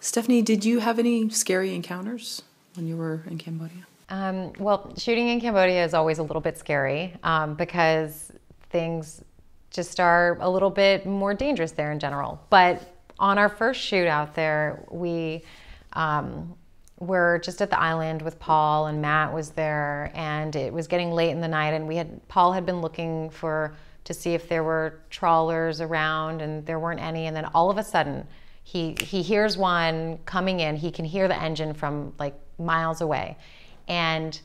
Stephanie, did you have any scary encounters when you were in Cambodia? Well, shooting in Cambodia is always a little bit scary because things just are a little bit more dangerous there in general. But on our first shoot out there, we were just at the island with Paul, and Matt was there, and it was getting late in the night, and Paul had been looking to see if there were trawlers around, and there weren't any. And then all of a sudden, he hears one coming in. He can hear the engine from like miles away. And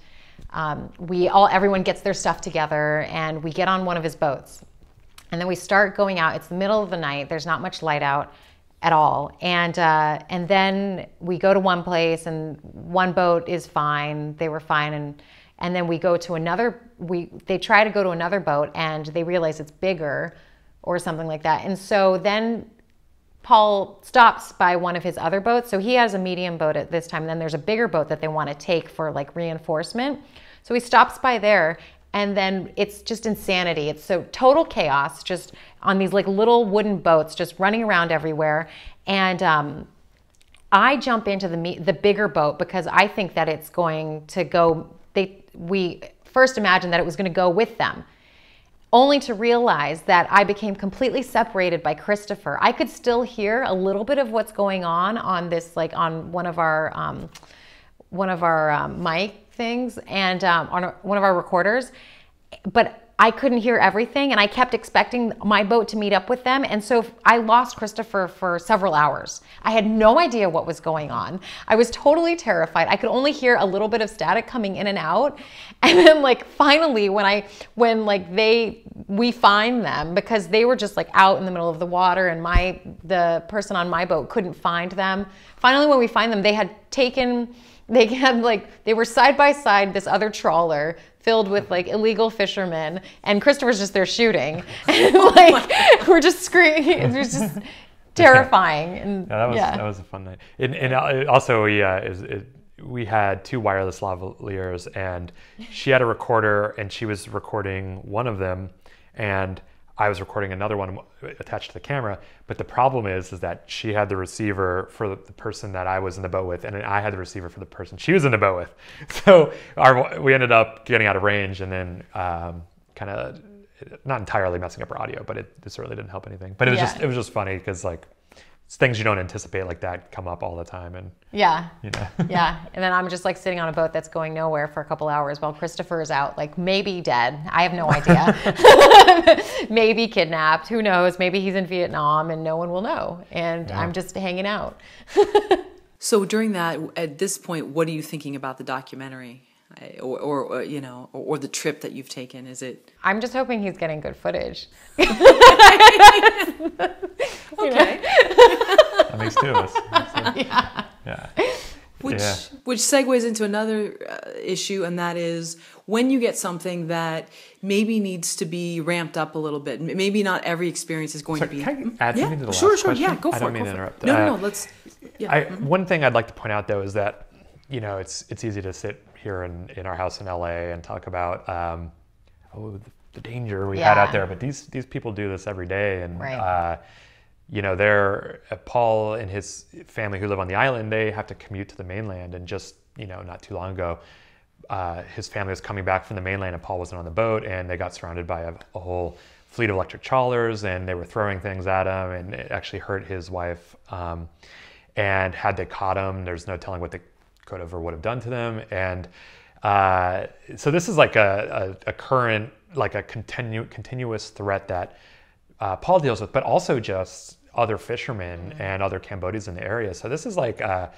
everyone gets their stuff together, and we get on one of his boats. And then we start going out. It's the middle of the night. There's not much light out at all. And then we go to one place, and one boat is fine. They were fine. And then we go to another, they try to go to another boat, and they realize it's bigger or something like that. And so then Paul stops by one of his other boats. So he has a medium boat at this time. And then there's a bigger boat that they want to take for like reinforcement. So he stops by there, and then it's just insanity. It's so total chaos, just on these like little wooden boats, just running around everywhere. And I jump into the bigger boat because I think that it's going to go, we first imagined that it was going to go with them, only to realize that I became completely separated by Christopher. I could still hear a little bit of what's going on this, like on one of our mic things, and on one of our recorders, but I couldn't hear everything, and I kept expecting my boat to meet up with them. And so I lost Christopher for several hours. I had no idea what was going on. I was totally terrified. I could only hear a little bit of static coming in and out. And then like finally when we find them, because they were just like out in the middle of the water, and the person on my boat couldn't find them. Finally, when we find them, they were side by side, this other trawler filled with like illegal fishermen, and Christopher's just there shooting. And like we're just screaming. It was just terrifying. And that was a fun night. And also we had two wireless lavaliers, and she had a recorder, and she was recording one of them, and I was recording another one attached to the camera. But the problem is that she had the receiver for the person that I was in the boat with, and then I had the receiver for the person she was in the boat with. So we ended up getting out of range, and then kind of not entirely messing up our audio, but it certainly didn't help anything. But it was just funny because like it's things you don't anticipate like that come up all the time, and yeah, you know. Yeah. And then I'm just like sitting on a boat that's going nowhere for a couple hours while Christopher is out, like maybe dead. I have no idea. Maybe kidnapped. Who knows? Maybe he's in Vietnam and no one will know. And I'm just hanging out. So during that, at this point, what are you thinking about the documentary? Or the trip that you've taken? Is it? I'm just hoping he's getting good footage. Okay. That makes two of us. Yeah. Which segues into another issue, and that is when you get something that maybe needs to be ramped up a little bit. Maybe not every experience is going to be. Can I add something to the last sure. question? Yeah, go for it. I don't mean to interrupt. No. Let's. Yeah. One thing I'd like to point out though is that it's easy to sit here in our house in LA and talk about the danger we had out there, but these people do this every day, and they're Paul and his family who live on the island. They have to commute to the mainland, and just not too long ago, his family was coming back from the mainland, and Paul wasn't on the boat, and they got surrounded by a whole fleet of electric trawlers, and they were throwing things at him, and it actually hurt his wife. And had they caught him, there's no telling what they could have or would have done to them. And so this is like a current, like a continuous threat that Paul deals with, but also just other fishermen and other Cambodians in the area. So this is like, so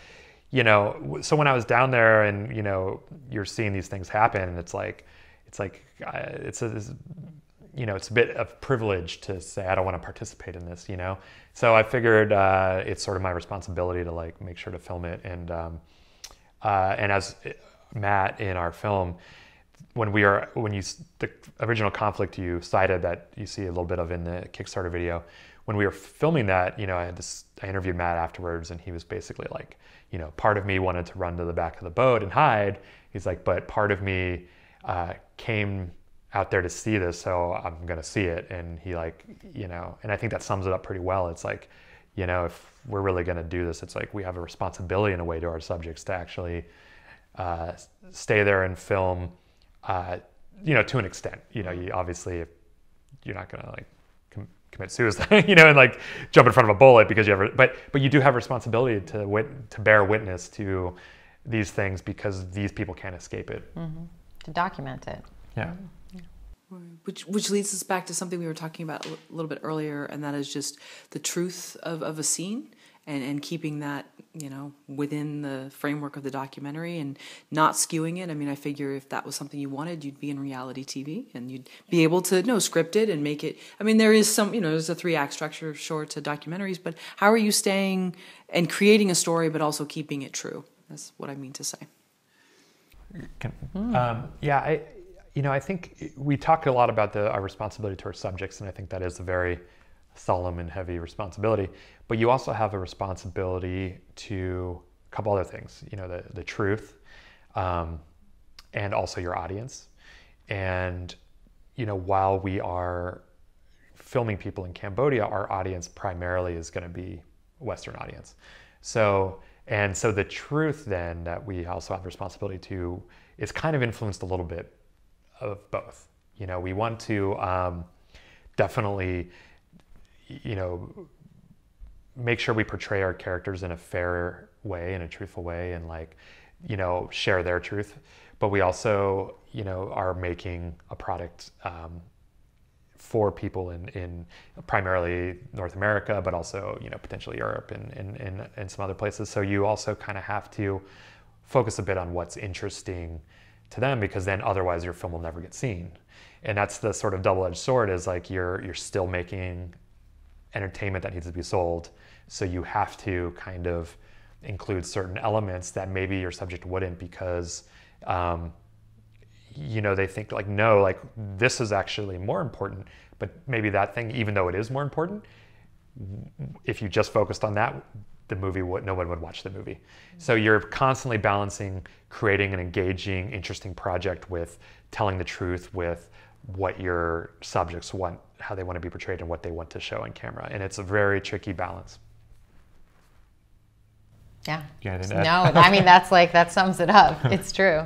when I was down there and, you're seeing these things happen, and it's a bit of privilege to say, I don't want to participate in this, So I figured it's sort of my responsibility to like make sure to film it. And as Matt in our film, the original conflict you cited that you see a little bit of in the Kickstarter video, when we were filming that, I interviewed Matt afterwards, and he was basically like, part of me wanted to run to the back of the boat and hide. He's like, but part of me came out there to see this, so I'm gonna see it. And he and I think that sums it up pretty well. It's like, you know, if we're really going to do this, it's like we have a responsibility in a way to our subjects to actually stay there and film, you know, to an extent. You know, you obviously, you're not going to like commit suicide, you know, and like jump in front of a bullet because you have, but you do have a responsibility to bear witness to these things because these people can't escape it. Mm-hmm. To document it. Yeah. Which leads us back to something we were talking about a little bit earlier, and that is just the truth of a scene and keeping that, you know, within the framework of the documentary and not skewing it. I mean, I figure if that was something you wanted, you'd be in reality TV and you'd be able to script it and make it. I mean, there is some, you know, there's a 3-act structure of shorts to documentaries, but how are you staying and creating a story but also keeping it true? That's what I mean to say. Yeah, I think we talk a lot about our responsibility to our subjects, and I think that is a very solemn and heavy responsibility. But you also have a responsibility to a couple other things, you know, the truth, and also your audience. And, you know, while we are filming people in Cambodia, our audience primarily is going to be a Western audience. So the truth then that we also have responsibility to is kind of influenced a little bit of both. You know, we want to definitely, you know, make sure we portray our characters in a fair way, in a truthful way, and like, you know, share their truth. But we also, you know, are making a product for people in primarily North America, but also, you know, potentially Europe and some other places. So you also kind of have to focus a bit on what's interesting to them, because then otherwise your film will never get seen. And that's the sort of double-edged sword, is like you're still making entertainment that needs to be sold. So you have to kind of include certain elements that maybe your subject wouldn't, because you know, they think like, no, like this is actually more important, but maybe that thing, even though it is more important, if you just focused on that, the movie no one would watch the movie. So you're constantly balancing creating an engaging, interesting project with telling the truth, with what your subjects want, how they want to be portrayed, and what they want to show on camera. And it's a very tricky balance. Yeah. Yeah, no, I mean, that sums it up. It's true.